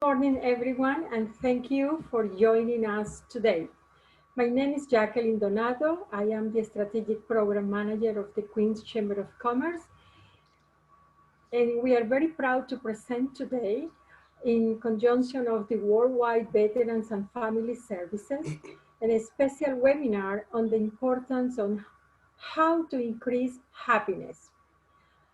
Good morning, everyone, and thank you for joining us today. My name is Jacqueline Donato. I am the Strategic Program Manager of the Queens Chamber of Commerce, and we are very proud to present today, in conjunction of the Worldwide Veterans and Family Services, a special webinar on the importance on how to increase happiness.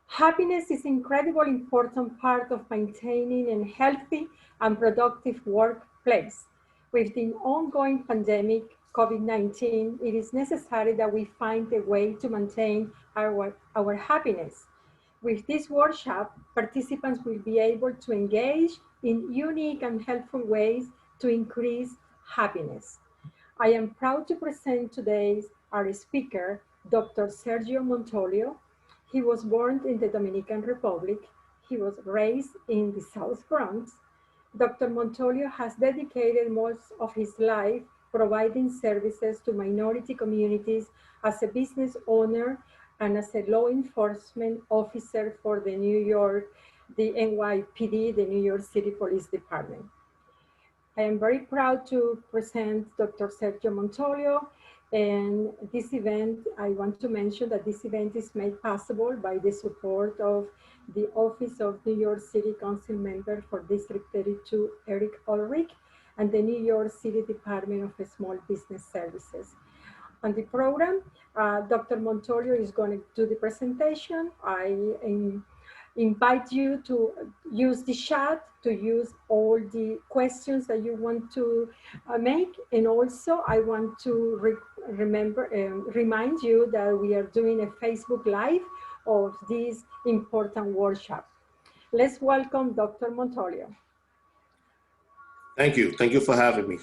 Happiness is an incredibly important part of maintaining a healthy and productive workplace. With the ongoing pandemic, COVID-19, it is necessary that we find a way to maintain our happiness. With this workshop, participants will be able to engage in unique and helpful ways to increase happiness. I am proud to present today's our speaker, Dr. Sergio Montolio. He was born in the Dominican Republic. He was raised in the South Bronx. Dr. Montolio has dedicated most of his life providing services to minority communities as a business owner and as a law enforcement officer for the NYPD, the New York City Police Department. I am very proud to present Dr. Sergio Montolio, and this event, I want to mention that this event is made possible by the support of the Office of New York City Council Member for District 32, Eric Ulrich, and the New York City Department of Small Business Services. On the program, Dr. Montolio is going to do the presentation. I invite you to use the chat, to use all the questions that you want to make. And also I want to remind you that we are doing a Facebook Live of this important workshop. Let's welcome Dr. Montolio. Thank you. Thank you for having me.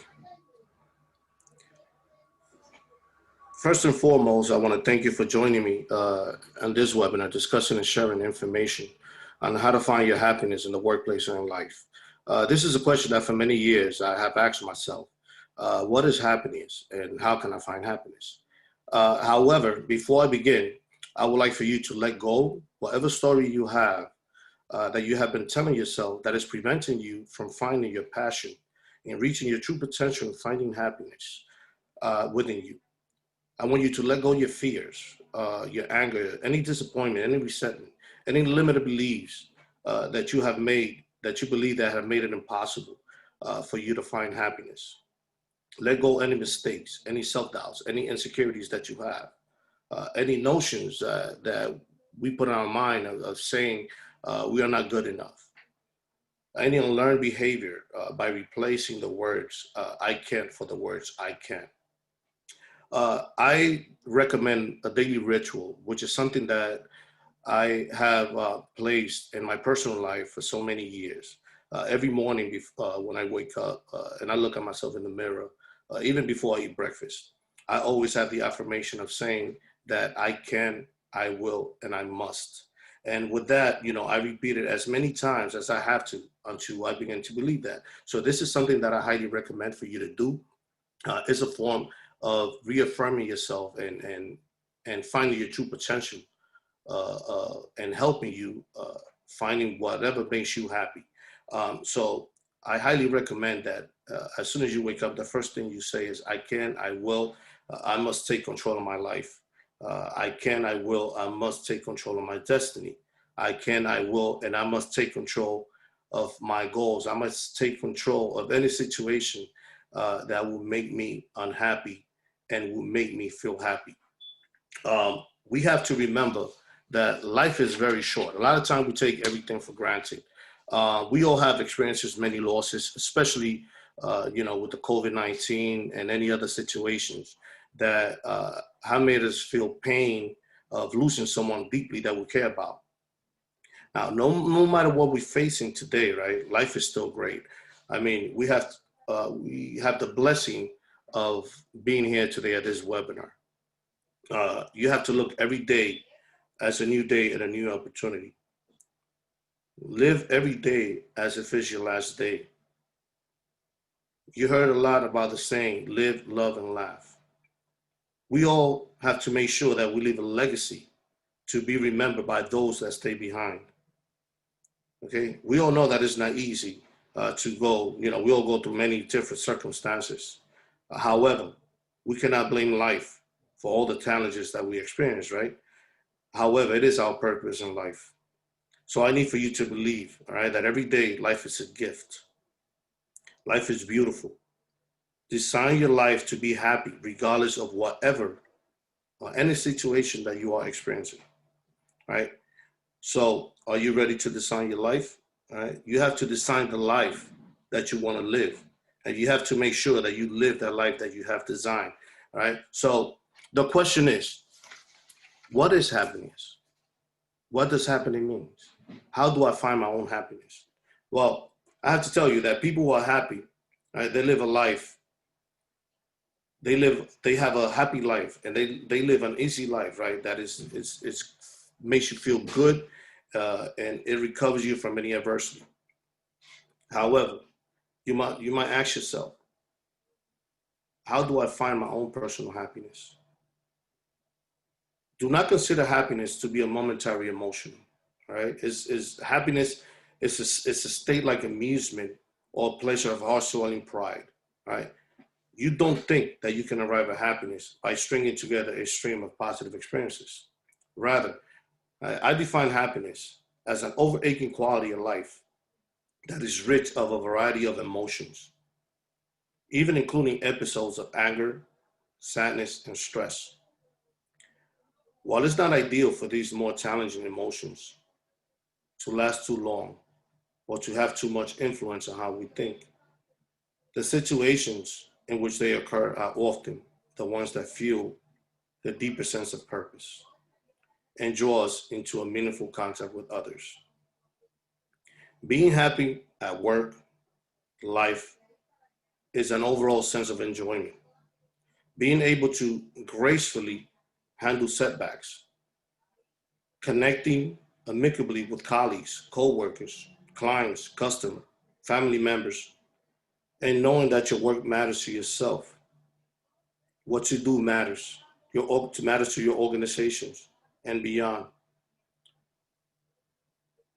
First and foremost, I want to thank you for joining me on this webinar, discussing and sharing information on how to find your happiness in the workplace and in life. This is a question that for many years I have asked myself, what is happiness and how can I find happiness? However, before I begin, I would like for you to let go whatever story you have that you have been telling yourself that is preventing you from finding your passion and reaching your true potential and finding happiness within you. I want you to let go your fears, your anger, any disappointment, any resentment, any limited beliefs that you have made, that you believe that have made it impossible for you to find happiness. Let go any mistakes, any self-doubts, any insecurities that you have, any notions that we put in our mind of saying we are not good enough. Any unlearned behavior by replacing the words I can't for the words I can. I recommend a daily ritual, which is something that I have placed in my personal life for so many years. Every morning when I wake up and I look at myself in the mirror, even before I eat breakfast, I always have the affirmation of saying that I can, I will, and I must. And with that, I repeat it as many times as I have to until I begin to believe that. So this is something that I highly recommend for you to do. It's a form of reaffirming yourself and finding your true potential and helping you finding whatever makes you happy. So I highly recommend that as soon as you wake up, the first thing you say is, I can, I will, I must take control of my life. I can, I will, I must take control of my destiny. I can, I will, and I must take control of my goals. I must take control of any situation that will make me unhappy and will make me feel happy. We have to remember that life is very short. A lot of time we take everything for granted. We all have experienced many losses, especially with the COVID-19 and any other situations that have made us feel pain of losing someone deeply that we care about. Now, no matter what we're facing today, right? Life is still great. I mean, we have the blessing of being here today at this webinar. You have to look every day as a new day and a new opportunity. Live every day as if it's your last day. You heard a lot about the saying, live, love, and laugh. We all have to make sure that we leave a legacy to be remembered by those that stay behind. Okay, we all know that it's not easy to go. We all go through many different circumstances. However, we cannot blame life for all the challenges that we experience, right? However, it is our purpose in life. So I need for you to believe, all right, that every day life is a gift. Life is beautiful. Design your life to be happy, regardless of whatever or any situation that you are experiencing, right? So, are you ready to design your life? All right. You have to design the life that you want to live, and you have to make sure that you live that life that you have designed. All right. So, the question is, what is happiness? What does happiness mean? How do I find my own happiness? Well, I have to tell you that people who are happy, right? They live a life. They have a happy life, and they live an easy life, right? That is, it's makes you feel good, and it recovers you from any adversity. However, you might ask yourself, how do I find my own personal happiness? Do not consider happiness to be a momentary emotion. Right? Is happiness it's a state like amusement or pleasure of heart swelling pride. Right? You don't think that you can arrive at happiness by stringing together a stream of positive experiences. Rather, I define happiness as an overaching quality of life that is rich of a variety of emotions, even including episodes of anger, sadness, and stress. While it's not ideal for these more challenging emotions to last too long or to have too much influence on how we think, the situations in which they occur are often the ones that fuel the deeper sense of purpose and draw us into a meaningful contact with others. Being happy at work, life, is an overall sense of enjoyment. Being able to gracefully handle setbacks, connecting amicably with colleagues, co-workers, clients, customers, family members, and knowing that your work matters to yourself. What you do matters. Matters to your organizations and beyond.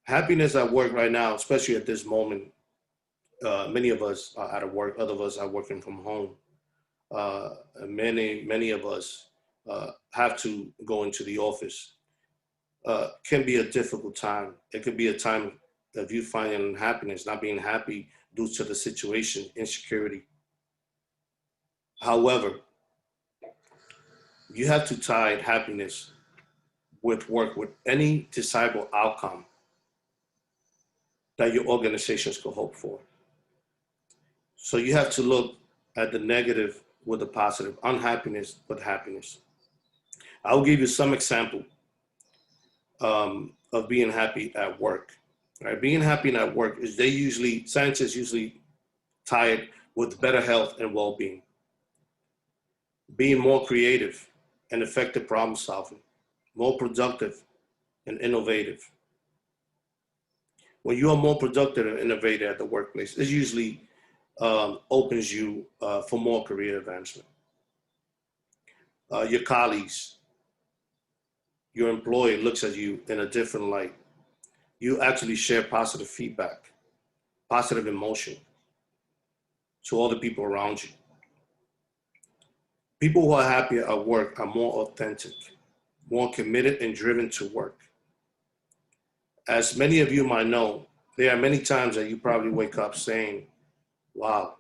Happiness at work right now, especially at this moment, many of us are out of work. Other of us are working from home. Many of us have to go into the office. Can be a difficult time. It could be a time of you finding unhappiness, not being happy due to the situation, insecurity. However, you have to tie happiness with work, with any desirable outcome that your organizations could hope for. So you have to look at the negative with the positive, unhappiness with happiness. I'll give you some example of being happy at work. Right? Being happy at work is scientists usually tie it with better health and well-being, being more creative and effective problem solving, more productive and innovative. When you are more productive and innovative at the workplace, it usually opens you for more career advancement. Your colleagues, your employer looks at you in a different light. You actually share positive feedback, positive emotion to all the people around you. People who are happy at work are more authentic, more committed and driven to work. As many of you might know, there are many times that you probably wake up saying, wow,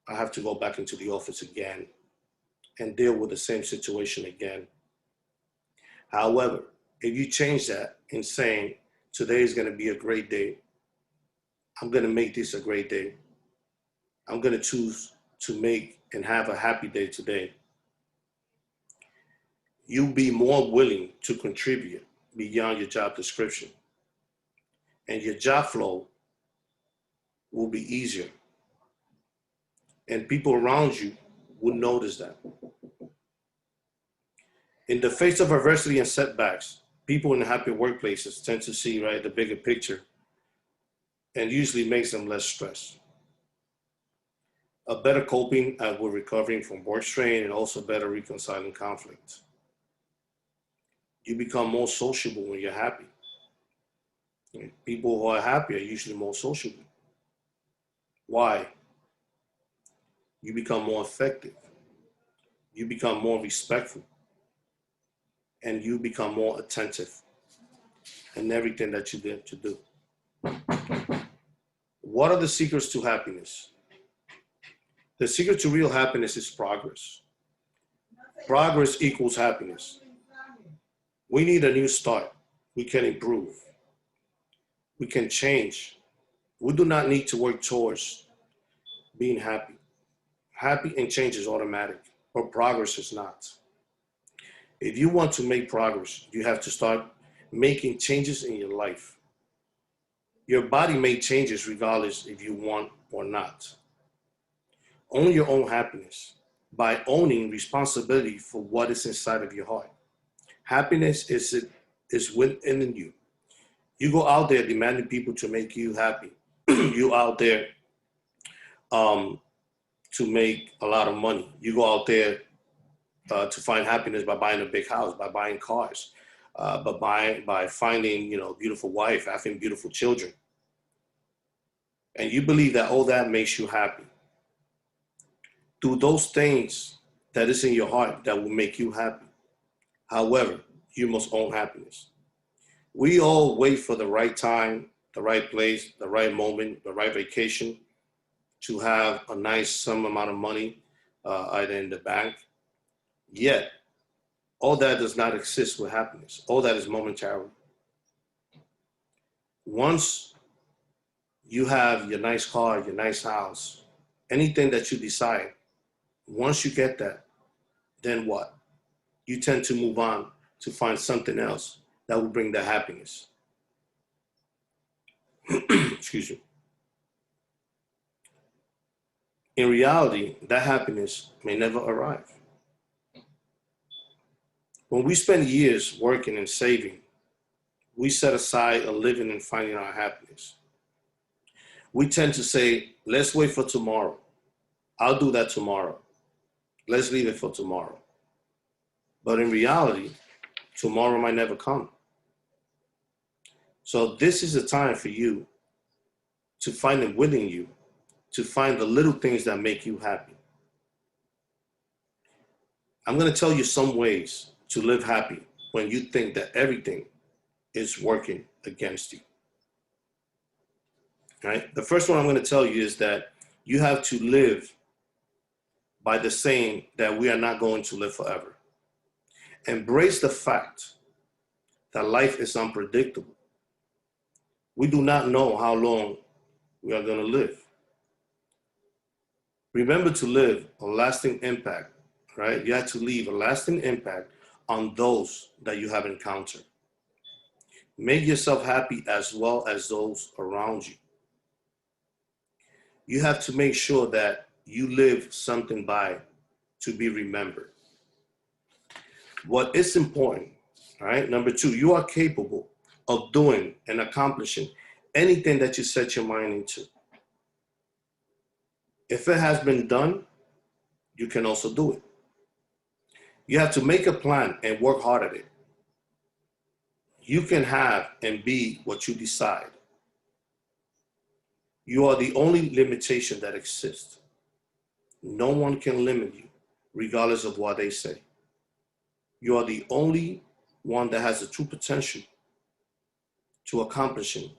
I have to go back into the office again and deal with the same situation again. However, if you change that in saying, today is going to be a great day, I'm going to make this a great day, I'm going to choose to make and have a happy day today, you'll be more willing to contribute beyond your job description. And your job flow will be easier. And people around you will notice that. In the face of adversity and setbacks, people in happy workplaces tend to see, right, the bigger picture and usually makes them less stressed. A better coping with recovering from work strain and also better reconciling conflict. You become more sociable when you're happy. People who are happy are usually more sociable. Why? You become more effective. You become more respectful. And you become more attentive in everything that you get to do. What are the secrets to happiness? The secret to real happiness is progress. Progress equals happiness. We need a new start. We can improve. We can change. We do not need to work towards being happy. Happy and change is automatic, but progress is not. If you want to make progress, you have to start making changes in your life. Your body made changes regardless if you want or not. Own your own happiness by owning responsibility for what is inside of your heart. Happiness is within you. You go out there demanding people to make you happy. You out there to make a lot of money. You go out there to find happiness by buying a big house, by buying cars, by finding a beautiful wife, having beautiful children. And you believe that all that makes you happy. Do those things that is in your heart that will make you happy. However, you must own happiness. We all wait for the right time, the right place, the right moment, the right vacation to have a nice sum amount of money either in the bank. Yet, all that does not exist with happiness. All that is momentary. Once you have your nice car, your nice house, anything that you decide, once you get that, then what? You tend to move on to find something else that will bring the happiness. Excuse me. In reality, that happiness may never arrive. When we spend years working and saving, we set aside a living and finding our happiness. We tend to say, let's wait for tomorrow. I'll do that tomorrow. Let's leave it for tomorrow. But in reality, tomorrow might never come. So this is the time for you to find it within you, to find the little things that make you happy. I'm going to tell you some ways to live happy when you think that everything is working against you. Right? The first one I'm going to tell you is that you have to live by the saying that we are not going to live forever. Embrace the fact that life is unpredictable. We do not know how long we are going to live. Remember to live a lasting impact, right? You have to leave a lasting impact on those that you have encountered. Make yourself happy as well as those around you. You have to make sure that you live something by to be remembered. What is important, all right? Number two, you are capable of doing and accomplishing anything that you set your mind into. If it has been done, you can also do it. You have to make a plan and work hard at it. You can have and be what you decide. You are the only limitation that exists. No one can limit you, regardless of what they say. You are the only one that has the true potential to accomplishing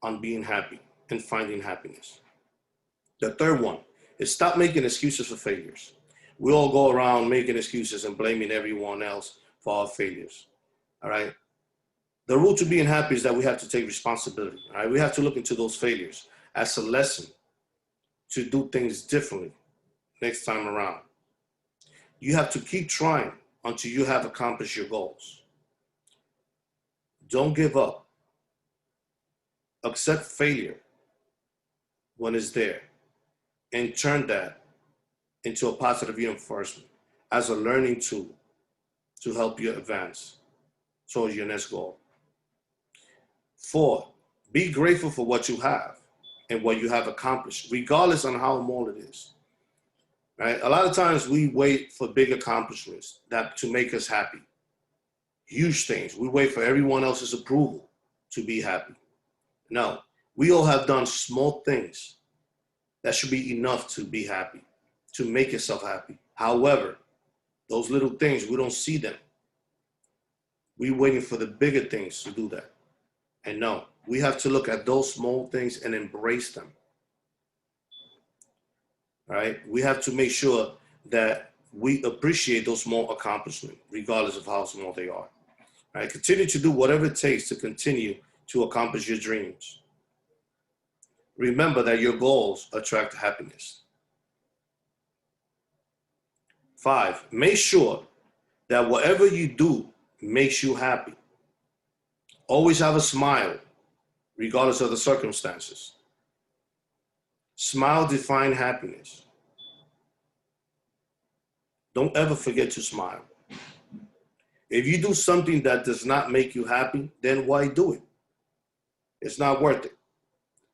on being happy and finding happiness. The third one is stop making excuses for failures. We all go around making excuses and blaming everyone else for our failures, all right? The rule to being happy is that we have to take responsibility, all right? We have to look into those failures as a lesson to do things differently next time around. You have to keep trying until you have accomplished your goals. Don't give up. Accept failure when it's there and turn that into a positive reinforcement as a learning tool to help you advance towards your next goal. 4, be grateful for what you have and what you have accomplished, regardless on how small it is. Right? A lot of times we wait for big accomplishments to make us happy. Huge things. We wait for everyone else's approval to be happy. No, we all have done small things That should be enough to be happy, to make yourself happy. However, those little things, we don't see them. We're waiting for the bigger things to do that. And no, we have to look at those small things and embrace them. Right? We have to make sure that we appreciate those small accomplishments, regardless of how small they are. Right? Continue to do whatever it takes to continue to accomplish your dreams. Remember that your goals attract happiness. 5, make sure that whatever you do makes you happy. Always have a smile, regardless of the circumstances. Smile defines happiness. Don't ever forget to smile. If you do something that does not make you happy, then why do it? It's not worth it.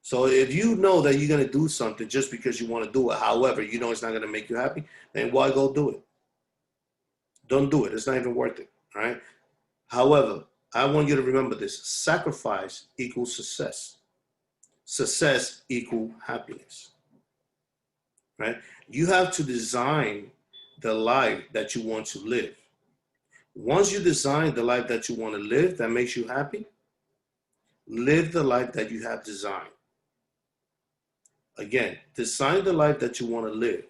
So if you know that you're going to do something just because you want to do it, however, you know it's not going to make you happy, then why go do it? Don't do it. It's not even worth it, right? However, I want you to remember this. Sacrifice equals success. Success equals happiness, right? You have to design the life that you want to live. Once you design the life that you want to live that makes you happy, live the life that you have designed. Again, design the life that you want to live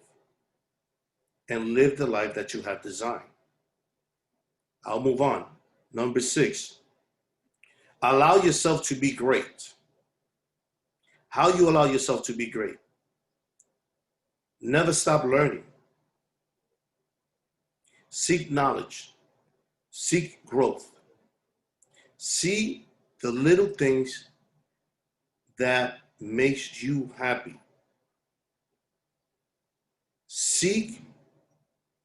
and live the life that you have designed. I'll move on. Number 6, allow yourself to be great. How you allow yourself to be great? Never stop learning. Seek knowledge. Seek growth. See the little things that makes you happy. Seek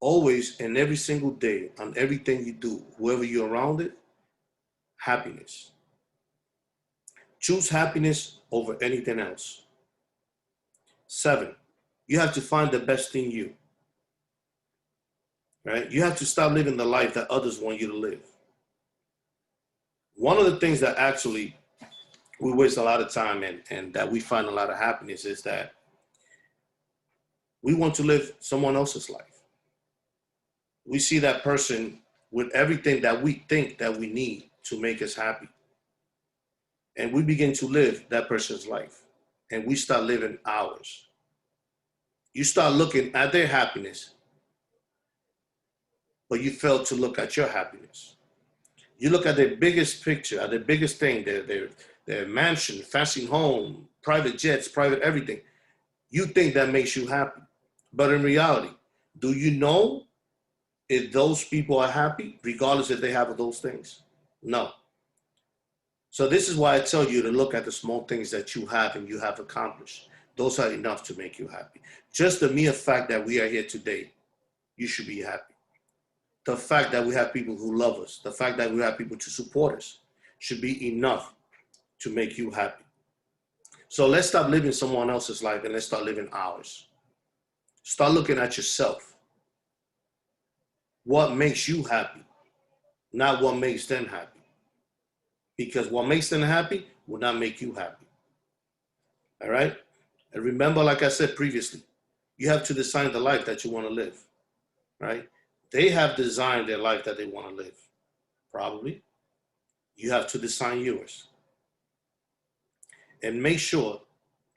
always and every single day on everything you do, whoever you're around it, happiness. Choose happiness over anything else. 7, you have to find the best in you. Right? You have to stop living the life that others want you to live. One of the things that actually we waste a lot of time and that we find a lot of happiness is that we want to live someone else's life. We see that person with everything that we think that we need to make us happy. And we begin to live that person's life. And we start living ours. You start looking at their happiness, but you fail to look at your happiness. You look at their biggest picture, at their biggest thing, their mansion, fancy home, private jets, private everything. You think that makes you happy. But in reality, do you know if those people are happy, regardless if they have those things? No. So this is why I tell you to look at the small things that you have and you have accomplished. Those are enough to make you happy. Just the mere fact that we are here today, you should be happy. The fact that we have people who love us, the fact that we have people to support us should be enough to make you happy. So let's stop living someone else's life and let's start living ours. Start looking at yourself. What makes you happy, not what makes them happy. Because what makes them happy will not make you happy. All right? And remember, like I said previously, you have to design the life that you want to live, right? They have designed their life that they want to live, probably. You have to design yours. And make sure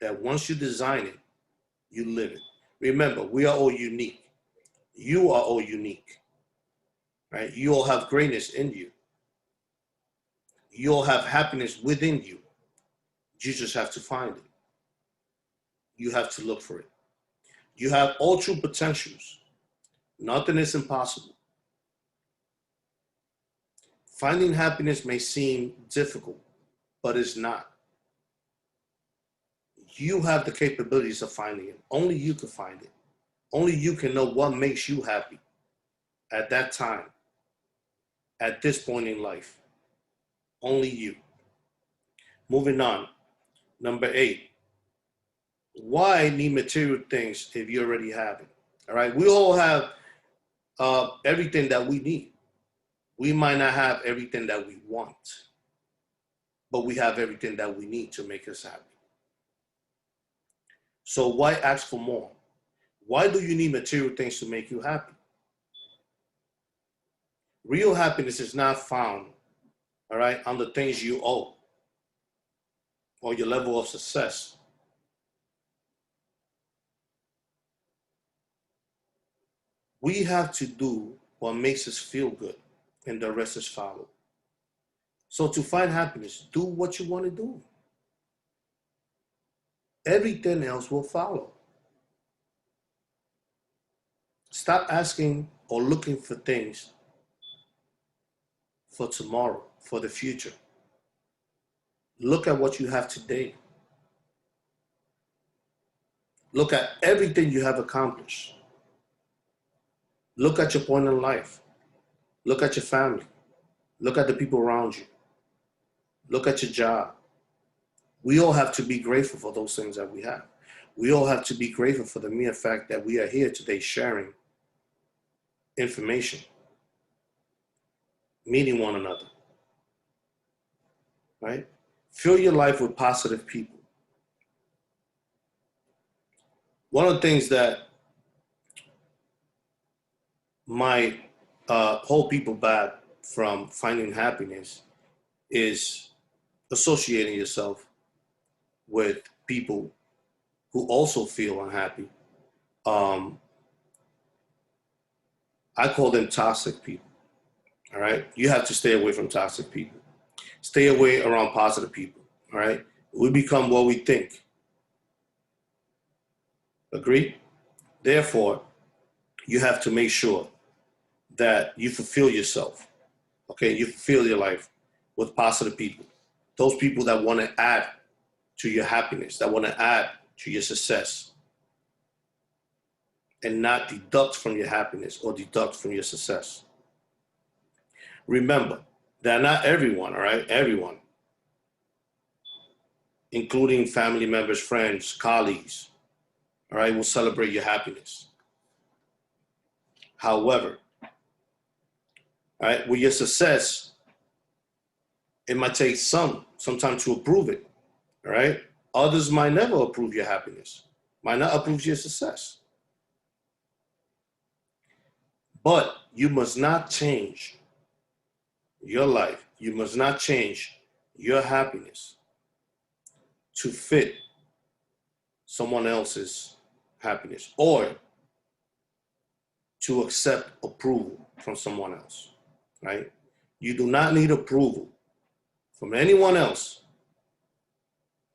that once you design it, you live it. Remember, we are all unique. You are all unique, right? You all have greatness in you. You all have happiness within you. You just have to find it. You have to look for it. You have all true potentials. Nothing is impossible. Finding happiness may seem difficult, but it's not. You have the capabilities of finding it. Only you can find it. Only you can know what makes you happy at that time, at this point in life. Only you. Moving on. Number 8. Why need material things if you already have it? All right. We all have everything that we need. We might not have everything that we want, but we have everything that we need to make us happy. So why ask for more? Why do you need material things to make you happy? Real happiness is not found, all right, on the things you owe or your level of success. We have to do what makes us feel good, and the rest is follow. So to find happiness, do what you want to do. Everything else will follow. Stop asking or looking for things for tomorrow, for the future. Look at what you have today. Look at everything you have accomplished. Look at your point in life. Look at your family. Look at the people around you. Look at your job. We all have to be grateful for those things that we have. We all have to be grateful for the mere fact that we are here today sharing information, meeting one another, right? Fill your life with positive people. One of the things that might hold people back from finding happiness is associating yourself with people who also feel unhappy. I call them toxic people. All right. You have to stay away from toxic people. Stay away around positive people. All right. We become what we think. Agree? Therefore, you have to make sure that you fulfill yourself. Okay. You fulfill your life with positive people. Those people that want to add to your happiness, that want to add to your success, and not deduct from your happiness or deduct from your success. Remember that not everyone, all right, everyone, including family members, friends, colleagues, all right, will celebrate your happiness. However, all right, with your success, it might take some time to approve it, all right? Others might never approve your happiness, might not approve your success. But you must not change your life. You must not change your happiness to fit someone else's happiness or to accept approval from someone else, right? You do not need approval from anyone else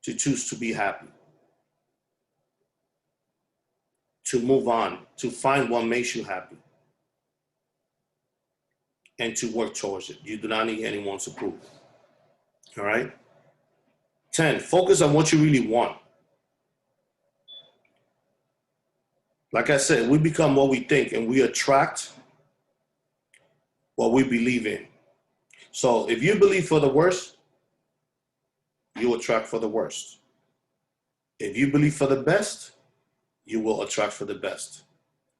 to choose to be happy, to move on, to find what makes you happy, and to work towards it. You do not need anyone's approval, all right? 10, focus on what you really want. Like I said, we become what we think and we attract what we believe in. So if you believe for the worst, you attract for the worst. If you believe for the best, you will attract for the best.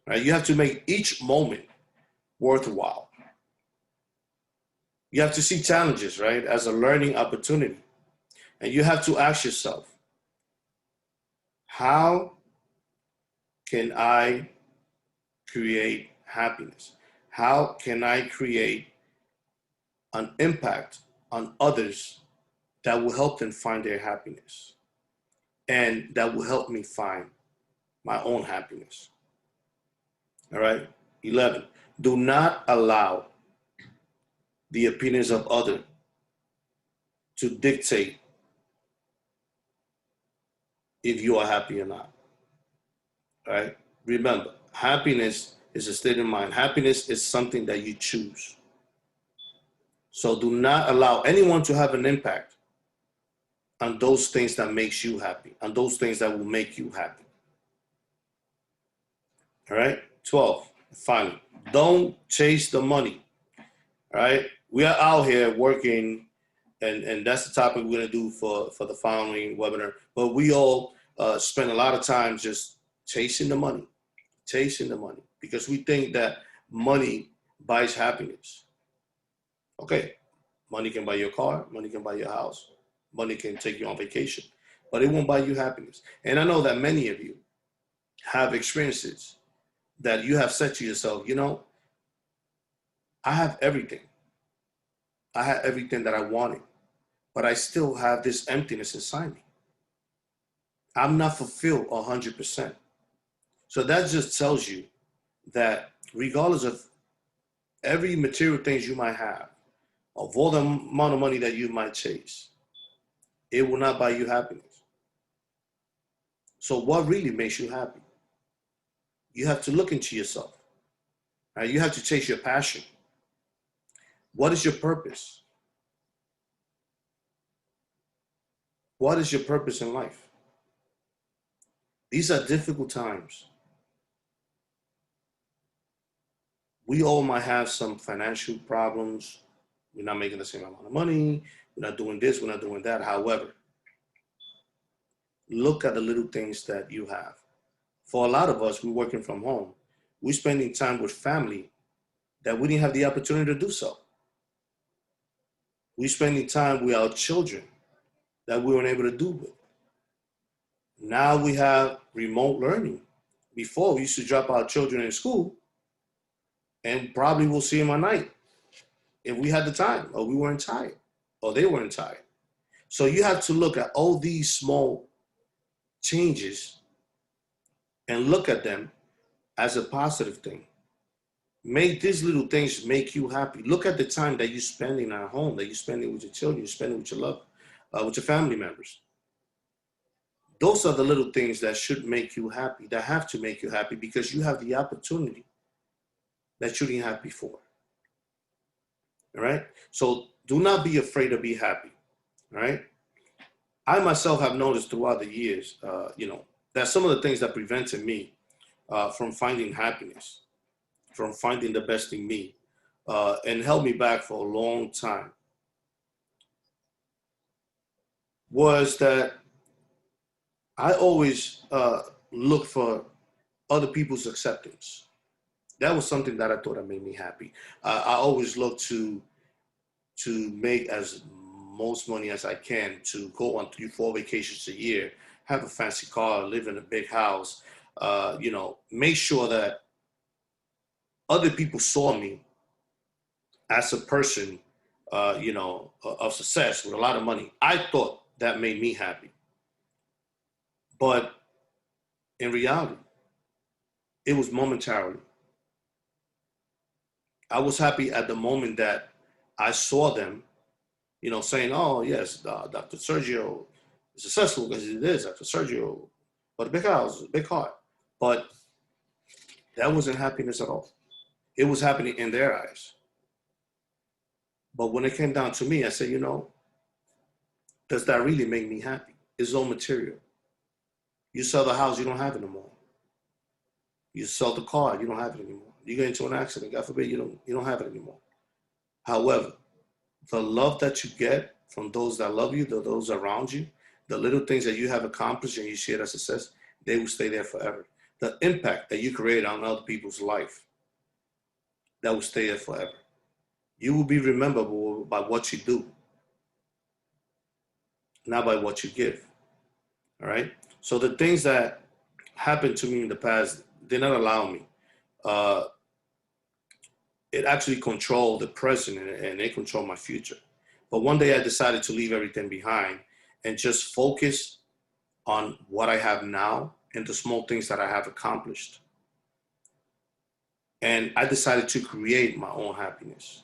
Right? You have to make each moment worthwhile. You have to see challenges, right, as a learning opportunity. And you have to ask yourself, how can I create happiness? How can I create an impact on others that will help them find their happiness and that will help me find my own happiness? All right. 11, do not allow the opinions of others to dictate if you are happy or not. All right. Remember, happiness is a state of mind. Happiness is something that you choose. So do not allow anyone to have an impact on those things that makes you happy, on those things that will make you happy. All right. 12, finally, don't chase the money. All right. We are out here working, and that's the topic we're going to do for the following webinar. But we all spend a lot of time just chasing the money, because we think that money buys happiness. Okay. Money can buy your car, money can buy your house, money can take you on vacation. but it won't buy you happiness. And I know that many of you have experiences that you have said to yourself, you know, I have everything. I had everything that I wanted, but I still have this emptiness inside me. I'm not fulfilled 100%. So that just tells you that regardless of every material things you might have, of all the amount of money that you might chase, it will not buy you happiness. So what really makes you happy? You have to look into yourself. Right? You have to chase your passion. What is your purpose? What is your purpose in life? These are difficult times. We all might have some financial problems. We're not making the same amount of money. We're not doing this. We're not doing that. However, look at the little things that you have. For a lot of us, we're working from home. We're spending time with family that we didn't have the opportunity to do so. We're spending time with our children that we weren't able to do with. Now we have remote learning. Before, we used to drop our children in school and probably we'll see them at night if we had the time, or we weren't tired, or they weren't tired. So you have to look at all these small changes and look at them as a positive thing. Make these little things make you happy. Look at the time that you're spending at home, that you're spending with your children, you're spending with your love, with your family members. Those are the little things that should make you happy, that have to make you happy, because you have the opportunity that you didn't have before. All right? So do not be afraid to be happy. All right? I myself have noticed throughout the years, that some of the things that prevented me from finding happiness, from finding the best in me, and held me back for a long time, was that I always looked for other people's acceptance. That was something that I thought that made me happy. I always looked to make as most money as I can, to go on 3-4 vacations a year, have a fancy car, live in a big house, make sure that other people saw me as a person, of success with a lot of money. I thought that made me happy. But in reality, it was momentarily. I was happy at the moment that I saw them, saying, oh, yes, Dr. Sergio is successful because he did this, Dr. Sergio, but a big house, a big car. But that wasn't happiness at all. It was happening in their eyes. But when it came down to me, I said, does that really make me happy? It's all material. You sell the house, you don't have it anymore. You sell the car, you don't have it anymore. You get into an accident, God forbid, you don't have it anymore. However, the love that you get from those that love you, those around you, the little things that you have accomplished and you share as success, they will stay there forever. The impact that you create on other people's life, that will stay there forever. You will be rememberable by what you do, not by what you give. All right? So the things that happened to me in the past did not allow me. It actually controlled the present, and it controlled my future. But one day I decided to leave everything behind and just focus on what I have now and the small things that I have accomplished. And I decided to create my own happiness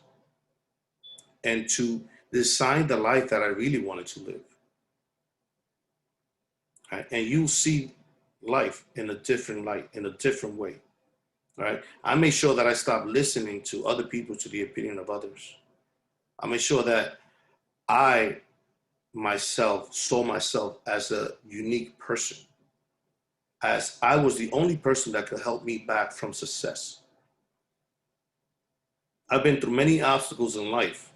and to design the life that I really wanted to live. Right? And you'll see life in a different light, in a different way. Right? I made sure that I stopped listening to other people, to the opinion of others. I made sure that I myself saw myself as a unique person, as I was the only person that could help me back from success. I've been through many obstacles in life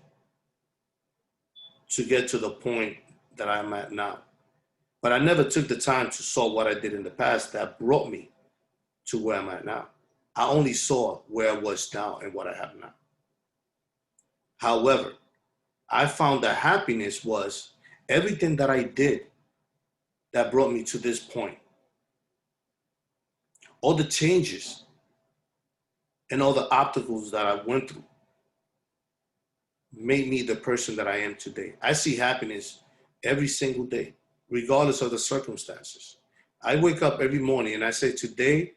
to get to the point that I'm at now. But I never took the time to saw what I did in the past that brought me to where I'm at now. I only saw where I was now and what I have now. However, I found that happiness was everything that I did that brought me to this point. All the changes and all the obstacles that I went through made me the person that I am today. I see happiness every single day, regardless of the circumstances. I wake up every morning and I say, today,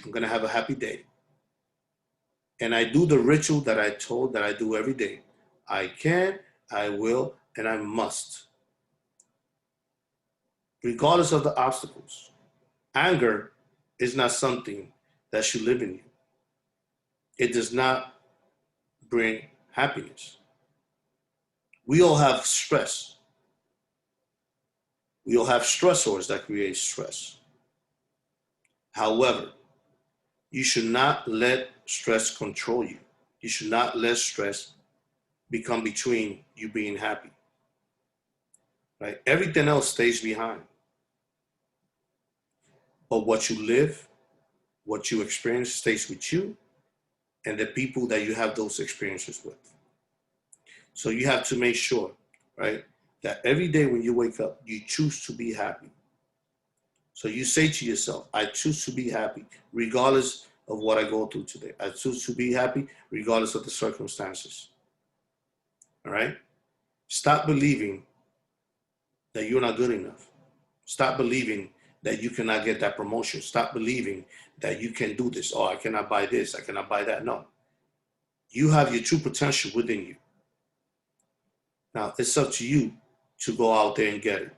I'm going to have a happy day. And I do the ritual that I told that I do every day. I can, I will, and I must. Regardless of the obstacles. Anger is not something that should live in you. It does not bring happiness. We all have stress. We all have stressors that create stress. However, you should not let stress control you. You should not let stress become between you being happy. Right? Everything else stays behind. But what you live, what you experience stays with you and the people that you have those experiences with. So you have to make sure, right, that every day when you wake up, you choose to be happy. So you say to yourself, I choose to be happy regardless of what I go through today. I choose to be happy regardless of the circumstances. All right? Stop believing that you're not good enough. Stop believing that you cannot get that promotion. Stop believing that you can do this. Oh, I cannot buy this. I cannot buy that. No. You have your true potential within you. Now, it's up to you to go out there and get it.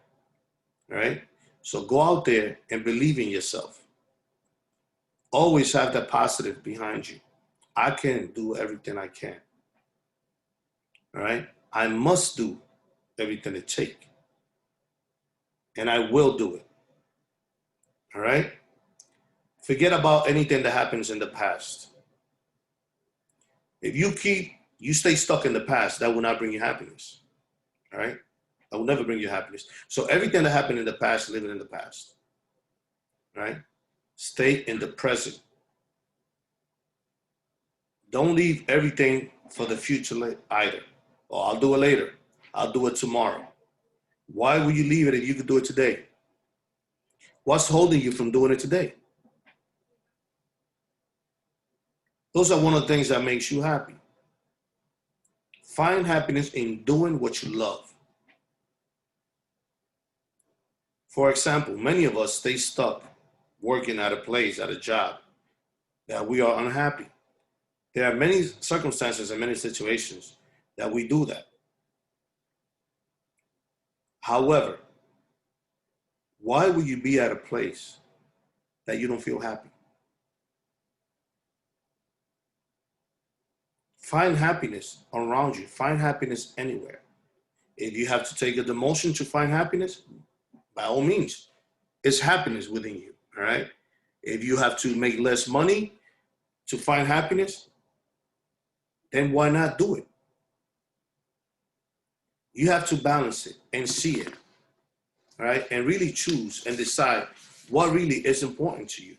All right? So go out there and believe in yourself. Always have that positive behind you. I can do everything I can. All right? I must do everything it takes. And I will do it. All right? Forget about anything that happens in the past. If you stay stuck in the past, that will not bring you happiness. All right? That will never bring you happiness. So everything that happened in the past, live it in the past. All right? Stay in the present. Don't leave everything for the future either. Oh, I'll do it later. I'll do it tomorrow. Why would you leave it if you could do it today? What's holding you from doing it today? Those are one of the things that makes you happy. Find happiness in doing what you love. For example, many of us stay stuck working at a place, at a job, that we are unhappy. There are many circumstances and many situations that we do that. However, why would you be at a place that you don't feel happy? Find happiness around you. Find happiness anywhere. If you have to take a demotion to find happiness, by all means, it's happiness within you, all right? If you have to make less money to find happiness, then why not do it? You have to balance it and see it, all right? And really choose and decide what really is important to you.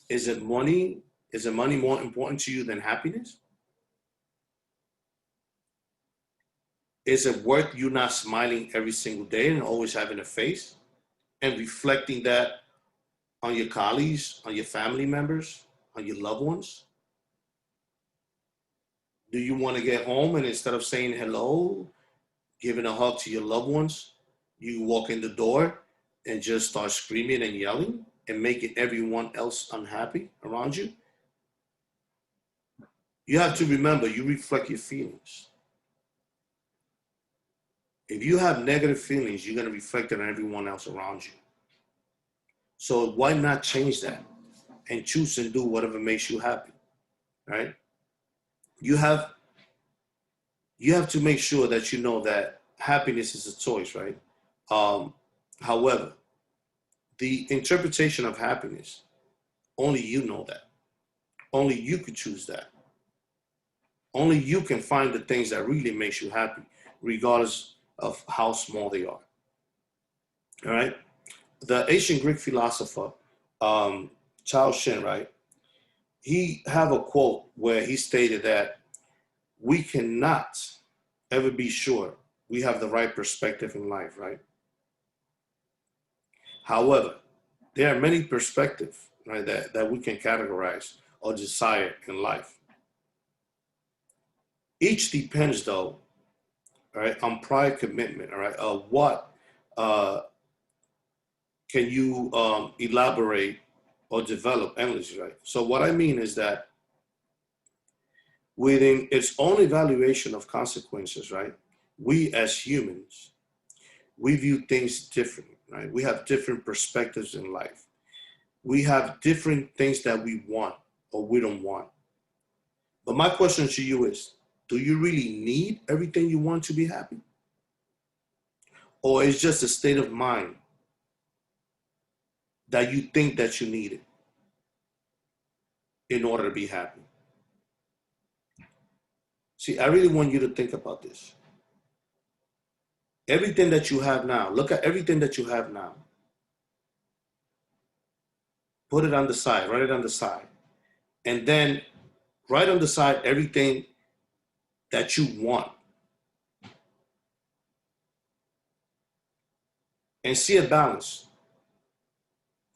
Is it money? Is it money more important to you than happiness? Is it worth you not smiling every single day and always having a face and reflecting that on your colleagues, on your family members, on your loved ones? Do you want to get home and instead of saying hello, giving a hug to your loved ones, you walk in the door and just start screaming and yelling and making everyone else unhappy around you? You have to remember, you reflect your feelings. If you have negative feelings, you're going to reflect it on everyone else around you. So why not change that and choose and do whatever makes you happy, right? You have to make sure that you know that happiness is a choice, right? However, the interpretation of happiness, only you know that. Only you could choose that. Only you can find the things that really makes you happy, regardless of how small they are. All right? The ancient Greek philosopher, Chao Shin, right? He have a quote where he stated that we cannot ever be sure we have the right perspective in life, right? However, there are many perspectives, right, that we can categorize or desire in life. Each depends, though, right, on prior commitment, all right, of what can you elaborate or develop endlessly, right? So what I mean is that within its own evaluation of consequences, right, we as humans, we view things differently, right? We have different perspectives in life. We have different things that we want or we don't want. But my question to you is, do you really need everything you want to be happy? Or is just a state of mind that you think that you need it in order to be happy? See, I really want you to think about this. Everything that you have now, look at everything that you have now. Put it on the side, write it on the side. And then write on the side everything that you want. And see a balance.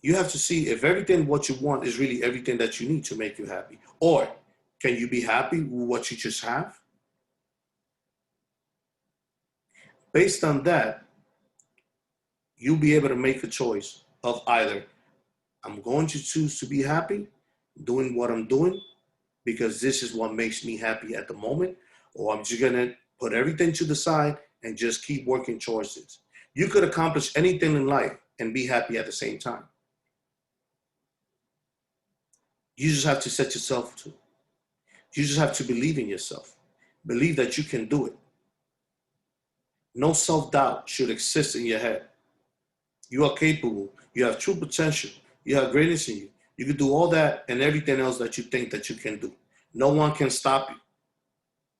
You have to see if everything what you want is really everything that you need to make you happy. Or can you be happy with what you just have? Based on that, you'll be able to make a choice of either I'm going to choose to be happy doing what I'm doing because this is what makes me happy at the moment, or I'm just gonna put everything to the side and just keep working towards it. You could accomplish anything in life and be happy at the same time. You just have to set yourself to. You just have to believe in yourself. Believe that you can do it. No self-doubt should exist in your head. You are capable. You have true potential. You have greatness in you. You can do all that and everything else that you think that you can do. No one can stop you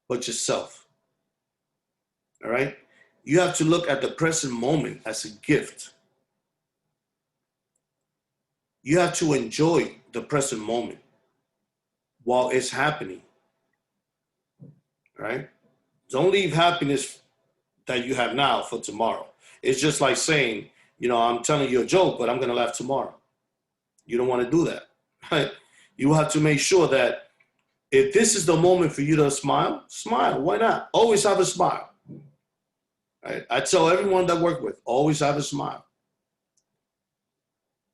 but yourself. All right? You have to look at the present moment as a gift. You have to enjoy the present moment while it's happening. All right? Don't leave happiness that you have now for tomorrow. It's just like saying, I'm telling you a joke, but I'm going to laugh tomorrow. You don't want to do that, right? You have to make sure that if this is the moment for you to smile, smile. Why not? Always have a smile. Right? I tell everyone that I work with, always have a smile.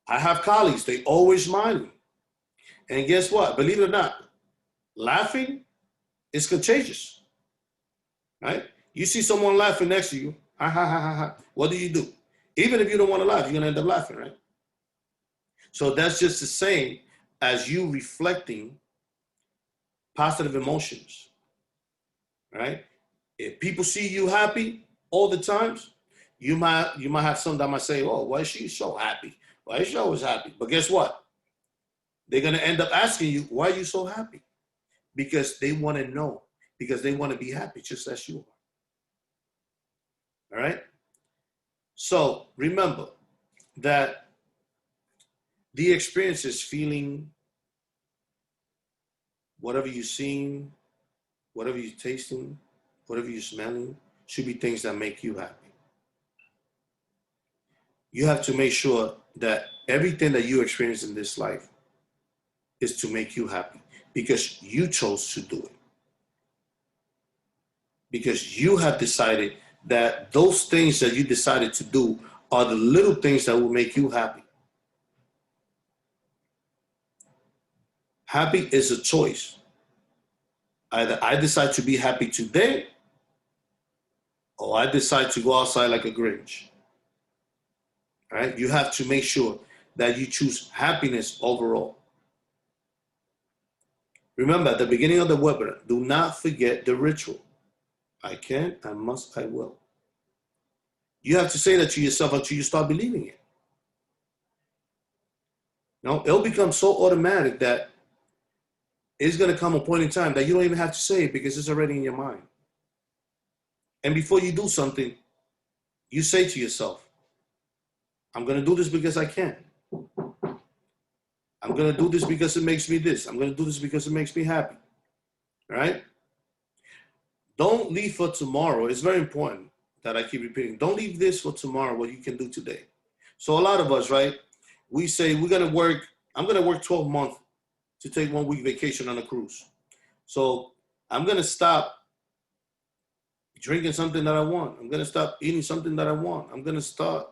I have colleagues, they always smiling. And guess what? Believe it or not, laughing is contagious, right? You see someone laughing next to you, ha, ha, ha, ha, ha. What do? Even if you don't want to laugh, you're going to end up laughing, right? So that's just the same as you reflecting positive emotions, right? If people see you happy all the times, you might have some that might say, oh, why is she so happy? Why is she always happy? But guess what? They're going to end up asking you, why are you so happy? Because they want to know, because they want to be happy just as you are. All right? So remember that the experience is feeling, whatever you're seeing, whatever you're tasting, whatever you're smelling, should be things that make you happy. You have to make sure that everything that you experience in this life is to make you happy because you chose to do it. Because you have decided that those things that you decided to do are the little things that will make you happy. Happy is a choice. Either I decide to be happy today or I decide to go outside like a Grinch. All right? You have to make sure that you choose happiness overall. Remember, at the beginning of the webinar, do not forget the ritual. I can, I must, I will. You have to say that to yourself until you start believing it. No, it'll become so automatic that it's going to come a point in time that you don't even have to say it because it's already in your mind. And before you do something, you say to yourself, I'm going to do this because I can. I'm going to do this because it makes me this. I'm going to do this because it makes me happy. All right? Don't leave for tomorrow. It's very important that I keep repeating. Don't leave this for tomorrow, what you can do today. So a lot of us, right, we say we're going to work, I'm going to work 12 months to take 1 week vacation on a cruise. So I'm going to stop drinking something that I want. I'm going to stop eating something that I want. I'm going to start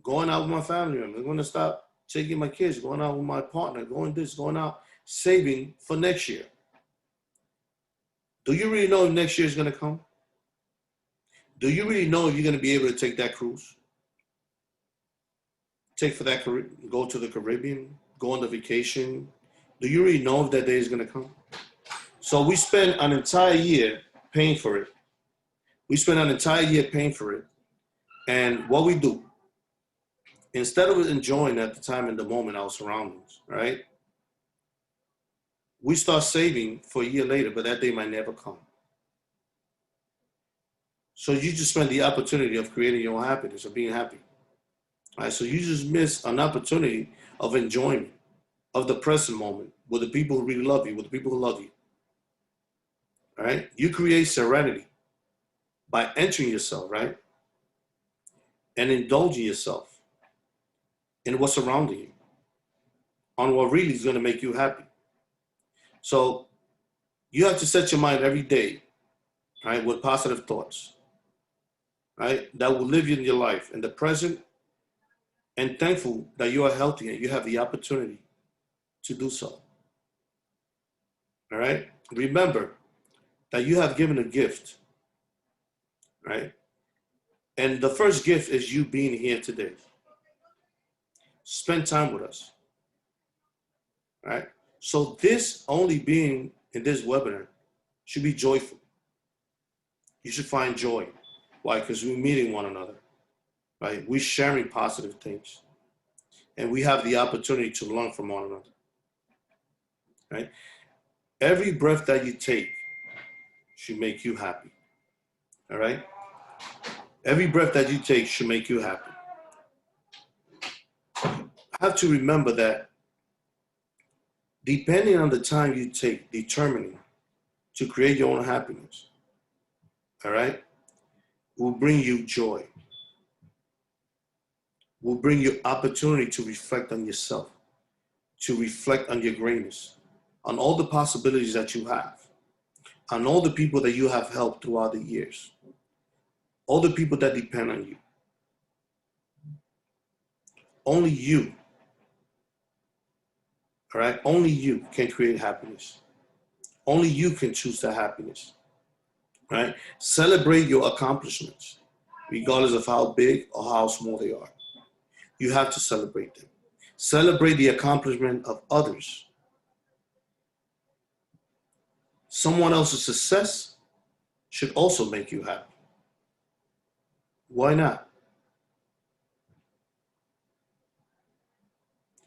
going out with my family. I'm going to stop taking my kids, going out with my partner, going this, going out, saving for next year. Do you really know if next year is going to come? Do you really know if you're going to be able to take that cruise? Go to the Caribbean, go on the vacation. Do you really know if that day is going to come? So we spend an entire year paying for it. We spend an entire year paying for it. And what we do, instead of enjoying at the time in the moment our surroundings, right? We start saving for a year later, but that day might never come. So you just spend the opportunity of creating your own happiness, of being happy. All right? So you just miss an opportunity of enjoyment, of the present moment, with the people who really love you, with the people who love you. All right? You create serenity by entering yourself, right? And indulging yourself in what's surrounding you, on what really is going to make you happy. So you have to set your mind every day, right, with positive thoughts, right, that will live in your life in the present, and thankful that you are healthy and you have the opportunity to do so. All right? Remember that you have given a gift, right? And the first gift is you being here today. Spend time with us, right? So this only being in this webinar should be joyful. You should find joy. Why? Because we're meeting one another, right? We're sharing positive things. And we have the opportunity to learn from one another, right? Every breath that you take should make you happy, all right? Every breath that you take should make you happy. Have to remember that depending on the time you take determining to create your own happiness, all right, will bring you joy, will bring you opportunity to reflect on yourself, to reflect on your greatness, on all the possibilities that you have, on all the people that you have helped throughout the years, all the people that depend on you. Only you, all right? Only you can create happiness. Only you can choose the happiness, right? Celebrate your accomplishments, regardless of how big or how small they are. You have to celebrate them. Celebrate the accomplishment of others. Someone else's success should also make you happy. Why not?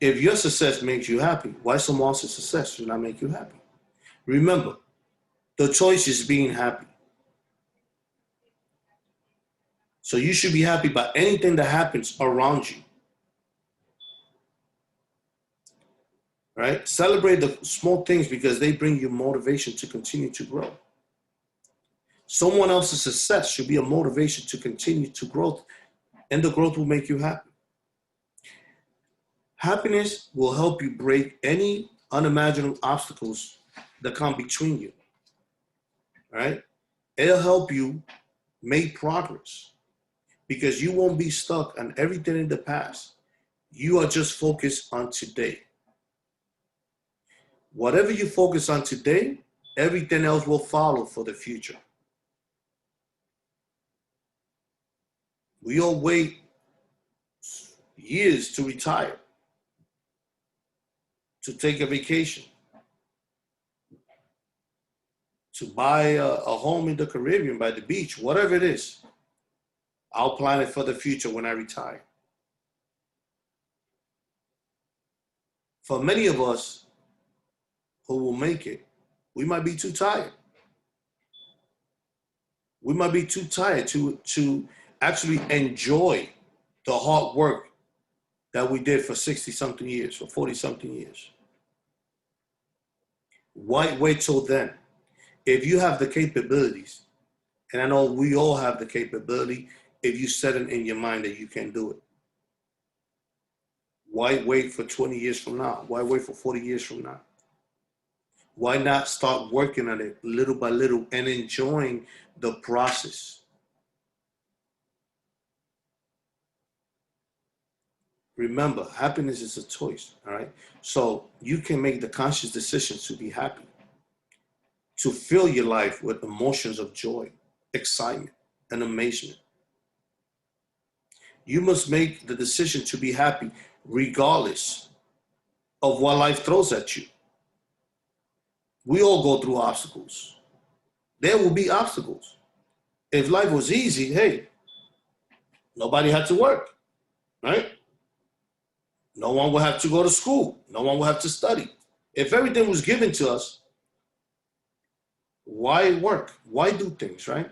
If your success makes you happy, why someone else's success should not make you happy? Remember, the choice is being happy. So you should be happy about anything that happens around you. Right? Celebrate the small things because they bring you motivation to continue to grow. Someone else's success should be a motivation to continue to grow, and the growth will make you happy. Happiness will help you break any unimaginable obstacles that come between you, right? It'll help you make progress because you won't be stuck on everything in the past. You are just focused on today. Whatever you focus on today, everything else will follow for the future. We all wait years to retire, to take a vacation, to buy a home in the Caribbean, by the beach, whatever it is. I'll plan it for the future when I retire. For many of us who will make it, we might be too tired. We might be too tired to actually enjoy the hard work that we did for 60-something years, for 40-something years. Why wait till then? If you have the capabilities And I know we all have the capability if you set it in your mind that you can do it. Why wait for 20 years from now? Why wait for 40 years from now? Why not start working on it little by little and enjoying the process? Remember, happiness is a choice, all right? So you can make the conscious decision to be happy, to fill your life with emotions of joy, excitement, and amazement. You must make the decision to be happy regardless of what life throws at you. We all go through obstacles. There will be obstacles. If life was easy, hey, nobody had to work, right? No one will have to go to school. No one will have to study. If everything was given to us, why work? Why do things, right?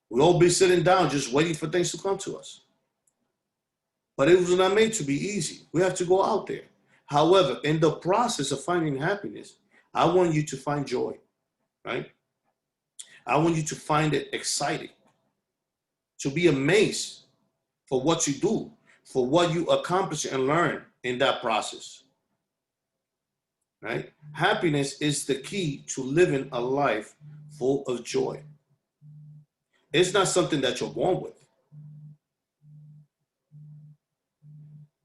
We'll all be sitting down just waiting for things to come to us. But it was not made to be easy. We have to go out there. However, in the process of finding happiness, I want you to find joy, right? I want you to find it exciting, to be amazed for what you do, for what you accomplish and learn in that process, right? Happiness is the key to living a life full of joy. It's not something that you're born with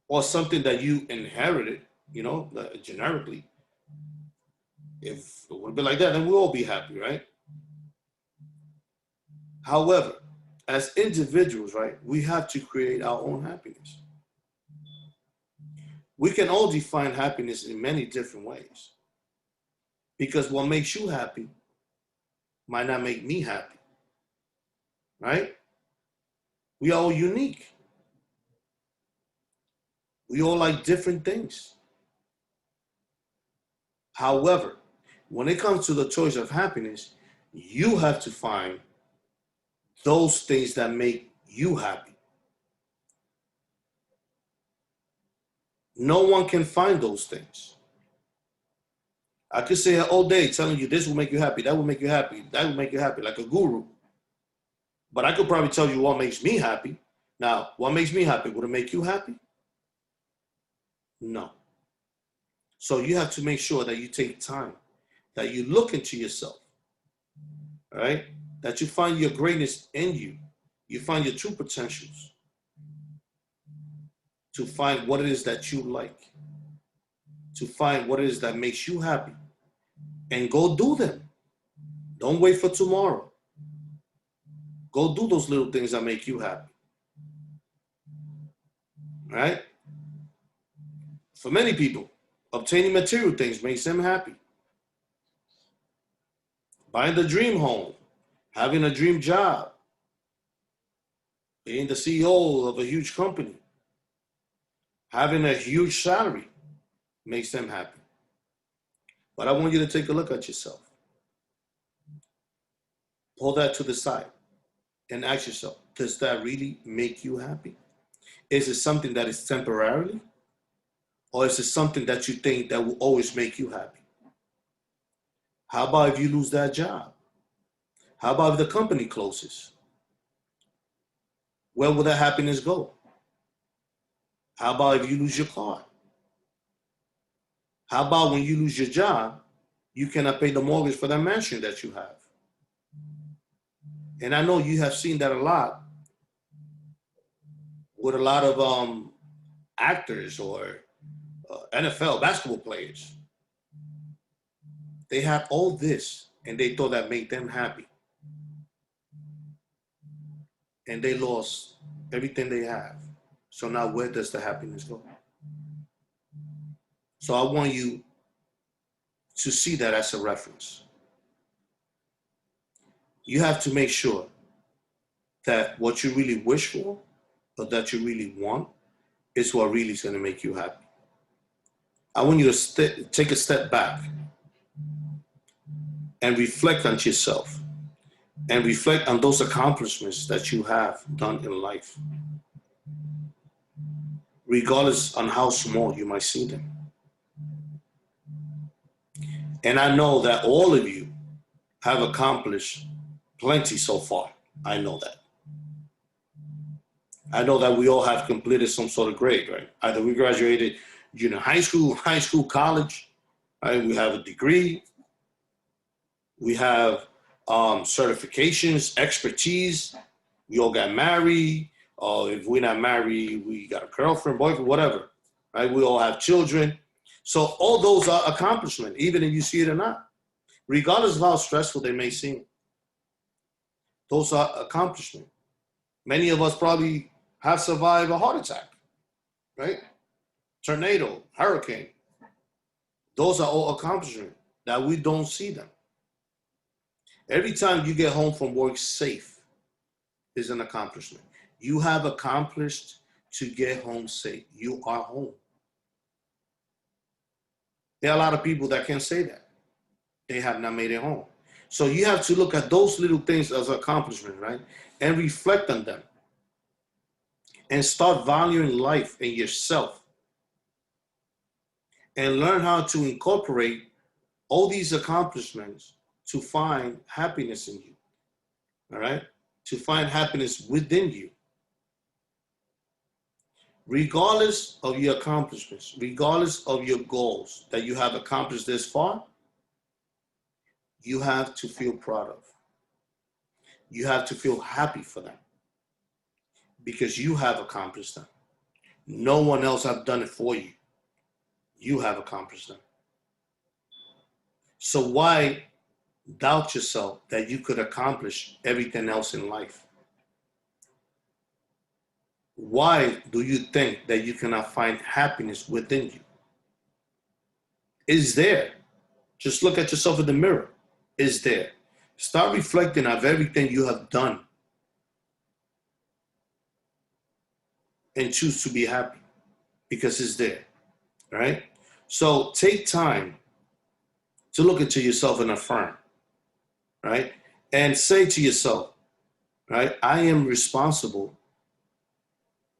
or something that you inherited, generically. If it would be like that, then we'll all be happy, right? However, as individuals, right, we have to create our own happiness. We can all define happiness in many different ways because what makes you happy might not make me happy, right? We are all unique. We all like different things. However, when it comes to the choice of happiness, you have to find those things that make you happy. No one can find those things. I could say all day telling you this will make you happy, that will make you happy, that will make you happy, like a guru. But I could probably tell you what makes me happy. Now, what makes me happy? Would it make you happy? No. So you have to make sure that you take time, that you look into yourself, all right? That you find your greatness in you. You find your true potentials. To find what it is that you like. To find what it is that makes you happy. And go do them. Don't wait for tomorrow. Go do those little things that make you happy. All right? For many people, obtaining material things makes them happy. Buying the dream home, having a dream job, being the CEO of a huge company, having a huge salary makes them happy. But I want you to take a look at yourself. Pull that to the side and ask yourself, does that really make you happy? Is it something that is temporarily? Or is it something that you think that will always make you happy? How about if you lose that job? How about if the company closes? Where will that happiness go? How about if you lose your car? How about when you lose your job, you cannot pay the mortgage for that mansion that you have? And I know you have seen that a lot with a lot of actors or NFL basketball players. They have all this and they thought that made them happy. And they lost everything they have. So now where does the happiness go? So I want you to see that as a reference. You have to make sure that what you really wish for or that you really want is what really is going to make you happy. I want you to take a step back and reflect on yourself and reflect on those accomplishments that you have done in life, regardless on how small you might see them. And I know that all of you have accomplished plenty so far. I know that. I know that we all have completed some sort of grade, right? Either we graduated junior high school, college, right? We have a degree, we have certifications, expertise. We all got married, or if we're not married, we got a girlfriend, boyfriend, whatever, right? We all have children. So all those are accomplishments, even if you see it or not, regardless of how stressful they may seem. Those are accomplishments. Many of us probably have survived a heart attack, right? Tornado, hurricane. Those are all accomplishments that we don't see them. Every time you get home from work safe is an accomplishment. You have accomplished to get home safe. You are home. There are a lot of people that can't say that. They have not made it home. So you have to look at those little things as accomplishments, right? And reflect on them. And start valuing life and yourself. And learn how to incorporate all these accomplishments to find happiness in you. All right? To find happiness within you. Regardless of your accomplishments, regardless of your goals that you have accomplished this far, you have to feel proud of. You have to feel happy for them because you have accomplished them. No one else have done it for you. You have accomplished them. So why doubt yourself that you could accomplish everything else in life? Why do you think that you cannot find happiness within you? It's there. Just look at yourself in the mirror. It's there. Start reflecting of everything you have done and choose to be happy because it's there, right? So take time to look into yourself and affirm, right? And say to yourself, right, I am responsible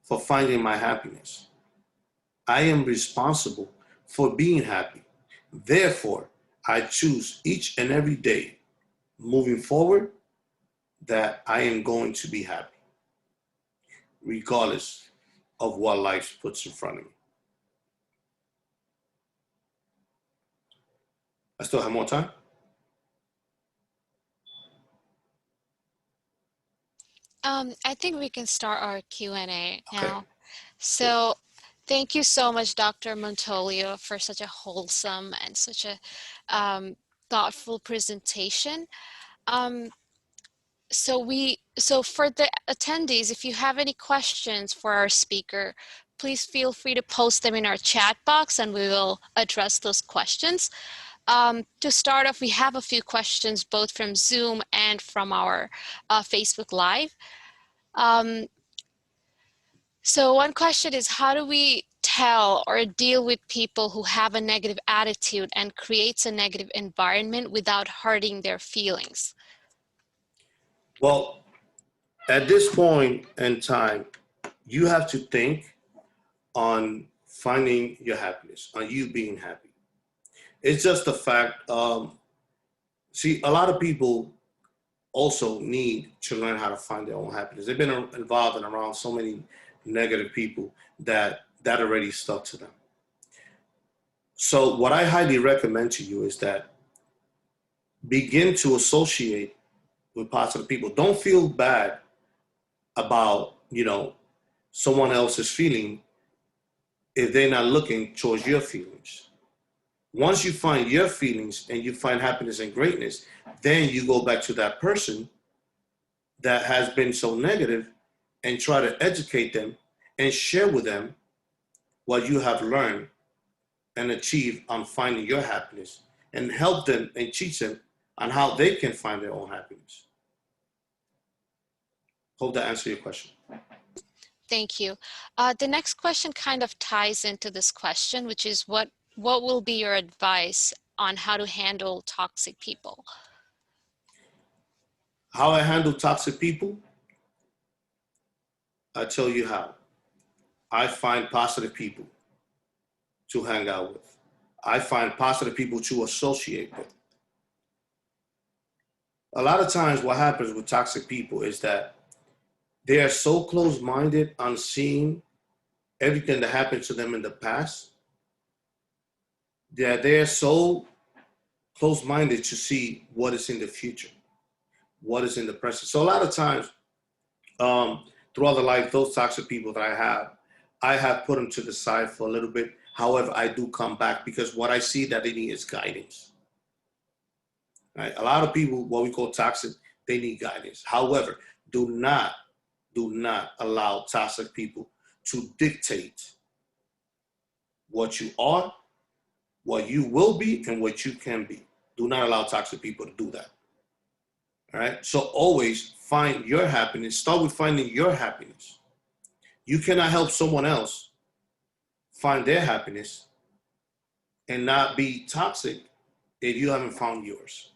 for finding my happiness. I am responsible for being happy. Therefore, I choose each and every day moving forward that I am going to be happy, regardless of what life puts in front of me. I still have more time? I think we can start our Q&A Okay. now. So thank you so much, Dr. Montolio, for such a wholesome and such a thoughtful presentation. So for the attendees, if you have any questions for our speaker, please feel free to post them in our chat box and we will address those questions. To start off, we have a few questions both from Zoom and from our Facebook Live. So one question is, how do we tell or deal with people who have a negative attitude and creates a negative environment without hurting their feelings? Well, at this point in time, you have to think on finding your happiness, on you being happy. It's just a fact. See, a lot of people also need to learn how to find their own happiness. They've been involved and around so many negative people that already stuck to them. So what I highly recommend to you is that begin to associate with positive people. Don't feel bad about, someone else's feeling if they're not looking towards your feelings. Once you find your feelings and you find happiness and greatness, then you go back to that person that has been so negative and try to educate them and share with them what you have learned and achieved on finding your happiness and help them and teach them on how they can find their own happiness. Hope that answers your question. Thank you. The next question kind of ties into this question, which is what will be your advice on how to handle toxic people? How I handle toxic people? I tell you how. I find positive people to hang out with. I find positive people to associate with. A lot of times what happens with toxic people is that they are so close-minded on seeing everything that happened to them in the past that they're so close-minded to see what is in the future, what is in the present. So a lot of times, throughout the life, those toxic people that I have put them to the side for a little bit. However, I do come back because what I see that they need is guidance. Right? A lot of people, what we call toxic, they need guidance. However, do not allow toxic people to dictate what you are, what you will be, and what you can be. Do not allow toxic people to do that. All right. So always find your happiness. Start with finding your happiness. You cannot help someone else find their happiness and not be toxic if you haven't found yours.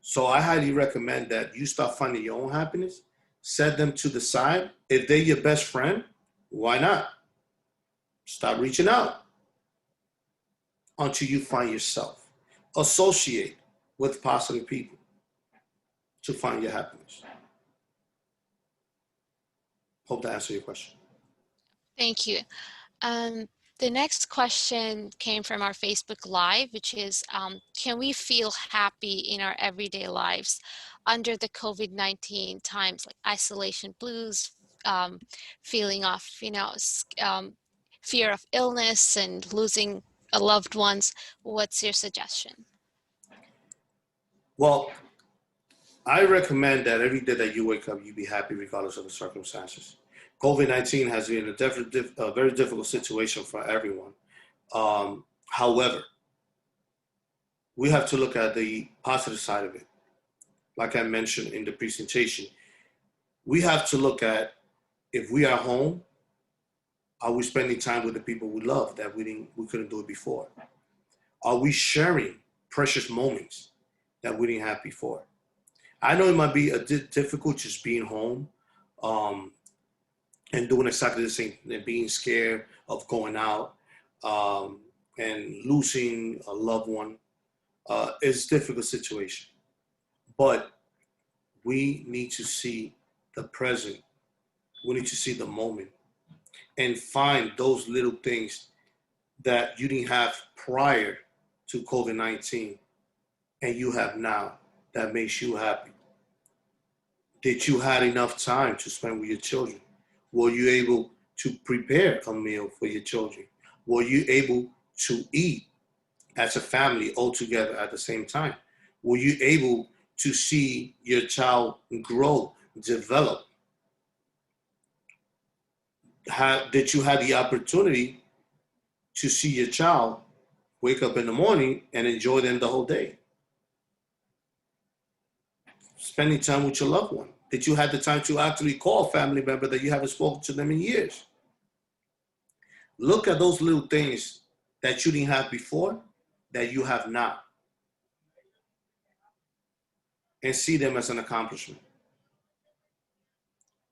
So I highly recommend that you start finding your own happiness, set them to the side. If they're your best friend, why not? Start reaching out until you find yourself. Associate with positive people to find your happiness. Hope that answers your question. Thank you. The next question came from our Facebook Live, which is, can we feel happy in our everyday lives under the COVID-19 times, like isolation blues, feeling of, fear of illness and losing loved ones? What's your suggestion? Well, I recommend that every day that you wake up, you be happy regardless of the circumstances. COVID-19 has been a very difficult situation for everyone. However, we have to look at the positive side of it. Like I mentioned in the presentation, we have to look at if we are home, are we spending time with the people we love that we couldn't do it before? Are we sharing precious moments that we didn't have before? I know it might be difficult just being home and doing exactly the same, and being scared of going out and losing a loved one. It's a difficult situation. But we need to see the present. We need to see the moment and find those little things that you didn't have prior to COVID-19 and you have now that makes you happy. Did you had enough time to spend with your children? Were you able to prepare a meal for your children? Were you able to eat as a family all together at the same time? Were you able to see your child grow, develop? Did you have the opportunity to see your child wake up in the morning and enjoy them the whole day? Spending time with your loved one. Did you have the time to actually call a family member that you haven't spoken to them in years? Look at those little things that you didn't have before that you have now and see them as an accomplishment.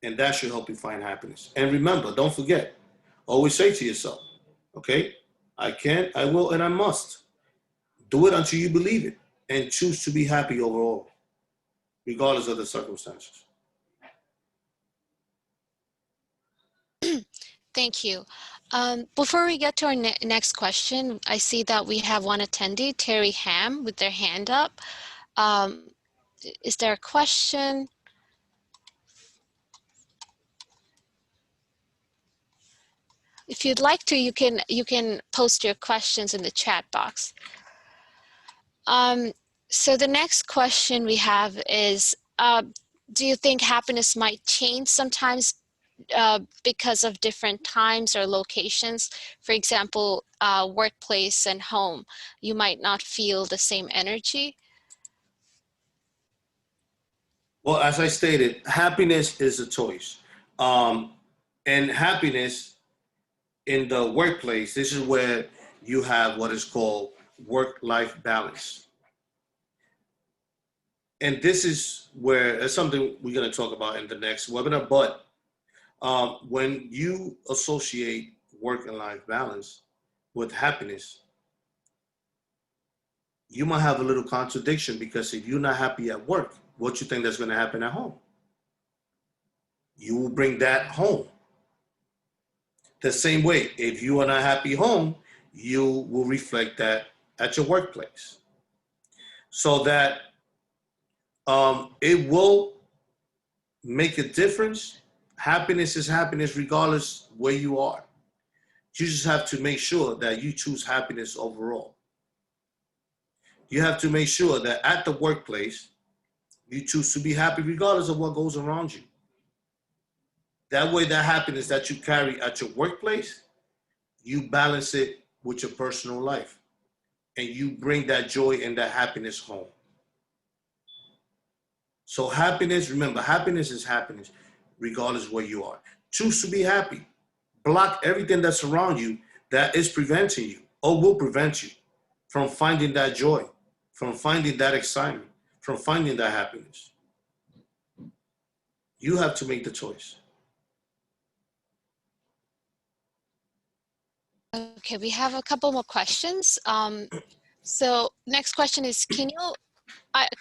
And that should help you find happiness. And remember, don't forget, always say to yourself, okay, I can, I will, and I must. Do it until you believe it and choose to be happy overall, regardless of the circumstances. Thank you. Before we get to our next question, I see that we have one attendee, Terry Ham, with their hand up. Is there a question? If you'd like to, you can post your questions in the chat box. So the next question we have is, do you think happiness might change sometimes because of different times or locations? For example, workplace and home, you might not feel the same energy. Well, as I stated, happiness is a choice. And happiness in the workplace, this is where you have what is called work-life balance. And this is where it's something we're going to talk about in the next webinar. But when you associate work and life balance with happiness, you might have a little contradiction, because if you're not happy at work, what you think that's going to happen at home? You will bring that home. The same way, if you are not happy home, you will reflect that at your workplace. So that it will make a difference. Happiness is happiness regardless where you are. You just have to make sure that you choose happiness overall. You have to make sure that at the workplace, you choose to be happy regardless of what goes around you. That way, that happiness that you carry at your workplace, you balance it with your personal life, and you bring that joy and that happiness home. So happiness, remember, happiness is happiness regardless where you are. Choose to be happy. Block everything that's around you that is preventing you or will prevent you from finding that joy, from finding that excitement, from finding that happiness. You have to make the choice. Okay, we have a couple more questions. So next question is, can you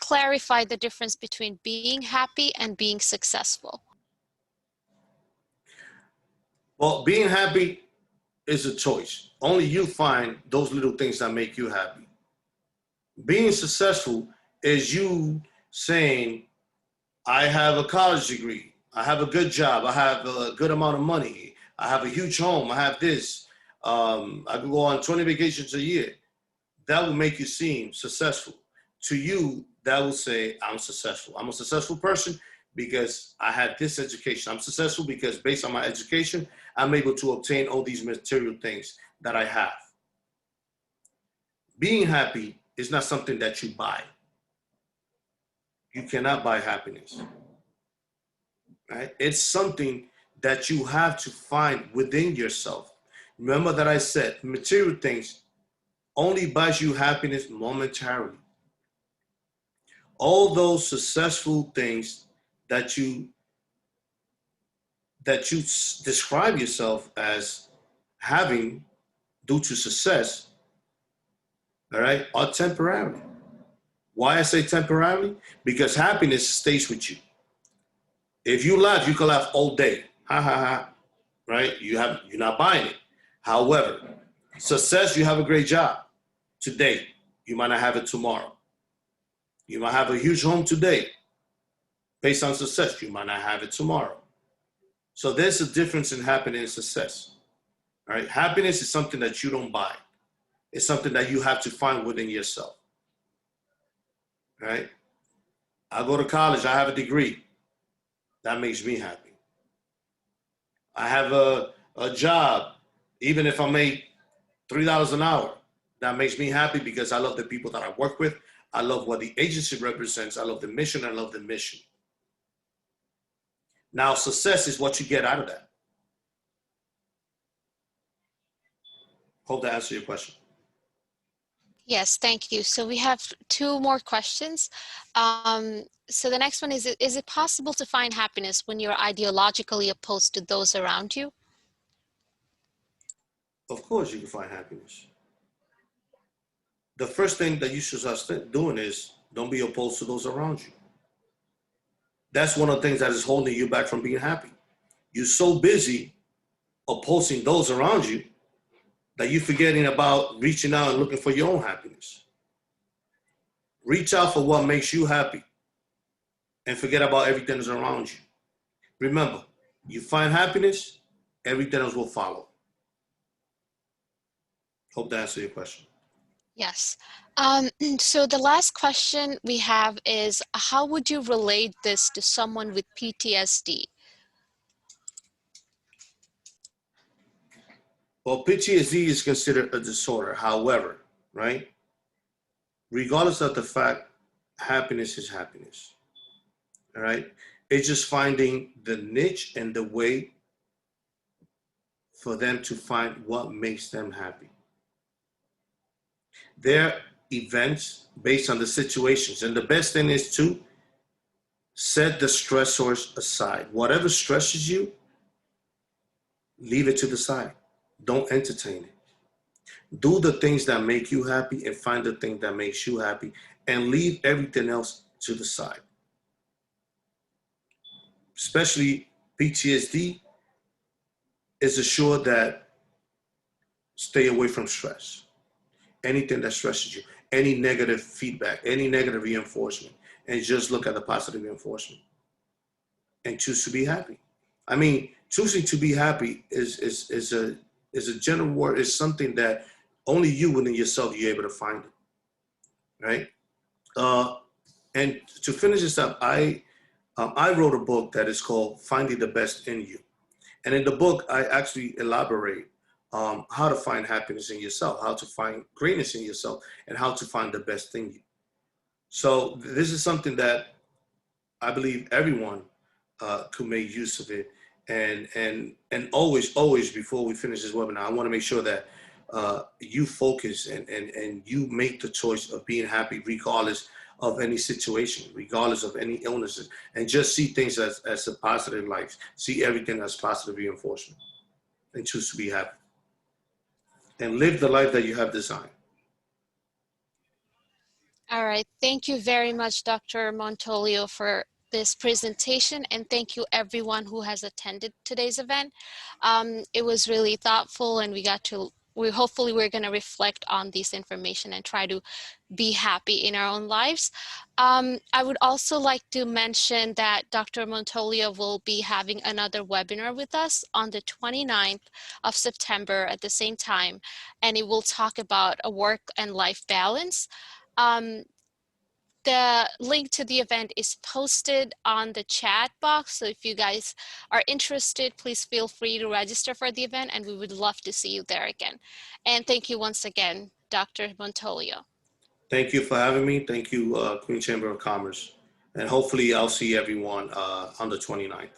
clarify the difference between being happy and being successful? Well, being happy is a choice. Only you find those little things that make you happy. Being successful is you saying, I have a college degree, I have a good job, I have a good amount of money, I have a huge home, I have this, I can go on 20 vacations a year. That will make you seem successful. To you, that will say, I'm successful. I'm a successful person because I had this education. I'm successful because based on my education, I'm able to obtain all these material things that I have. Being happy is not something that you buy. You cannot buy happiness, right? It's something that you have to find within yourself. Remember that I said material things only buys you happiness momentarily. All those successful things that you describe yourself as having due to success, all right, are temporary. Why I say temporarily? Because happiness stays with you. If you laugh, you can laugh all day. Ha ha ha. Right? You're not buying it. However, success, you have a great job today. You might not have it tomorrow. You might have a huge home today. Based on success, you might not have it tomorrow. So there's a difference in happiness and success. All right? Happiness is something that you don't buy. It's something that you have to find within yourself. Right? I go to college, I have a degree. That makes me happy. I have a job, even if I make $3 an hour, that makes me happy because I love the people that I work with. I love what the agency represents. I love the mission. I love the mission. Now, success is what you get out of that. Hope that answers your question. Yes, thank you. So we have two more questions. So the next one is it possible to find happiness when you're ideologically opposed to those around you? Of course you can find happiness. The first thing that you should start doing is don't be opposed to those around you. That's one of the things that is holding you back from being happy. You're so busy opposing those around you that you're forgetting about reaching out and looking for your own happiness. Reach out for what makes you happy and forget about everything that's around you. Remember, you find happiness, everything else will follow. Hope that answers your question. Yes. So the last question we have is, how would you relate this to someone with PTSD? Well, PTSD is considered a disorder. However, right, regardless of the fact, happiness is happiness. All right. It's just finding the niche and the way for them to find what makes them happy. There are events based on the situations. And the best thing is to set the stressors aside. Whatever stresses you, leave it to the side. Don't entertain it. Do the things that make you happy and find the thing that makes you happy and leave everything else to the side. Especially PTSD is assured that stay away from stress. Anything that stresses you, any negative feedback, any negative reinforcement, and just look at the positive reinforcement and choose to be happy. I mean, choosing to be happy is a general word. Is something that only you within yourself you're able to find it, right? And to finish this up, I wrote a book that is called Finding the Best in You, and in the book I actually elaborate how to find happiness in yourself, how to find greatness in yourself, and how to find the best in you. So this is something that I believe everyone could make use of it. And always before we finish this webinar, I want to make sure that you focus and you make the choice of being happy regardless of any situation, regardless of any illnesses, and just see things as a positive life. See everything as positive reinforcement and choose to be happy. And live the life that you have designed. All right. Thank you very much, Dr. Montolio, for this presentation, and thank you everyone who has attended today's event. It was really thoughtful, and hopefully we're going to reflect on this information and try to be happy in our own lives. I would also like to mention that Dr. Montolio will be having another webinar with us on the 29th of September at the same time, and it will talk about a work and life balance. The link to the event is posted on the chat box. So if you guys are interested, please feel free to register for the event, and we would love to see you there again. And thank you once again, Dr. Montolio. Thank you for having me. Thank you, Queen Chamber of Commerce. And hopefully I'll see everyone on the 29th.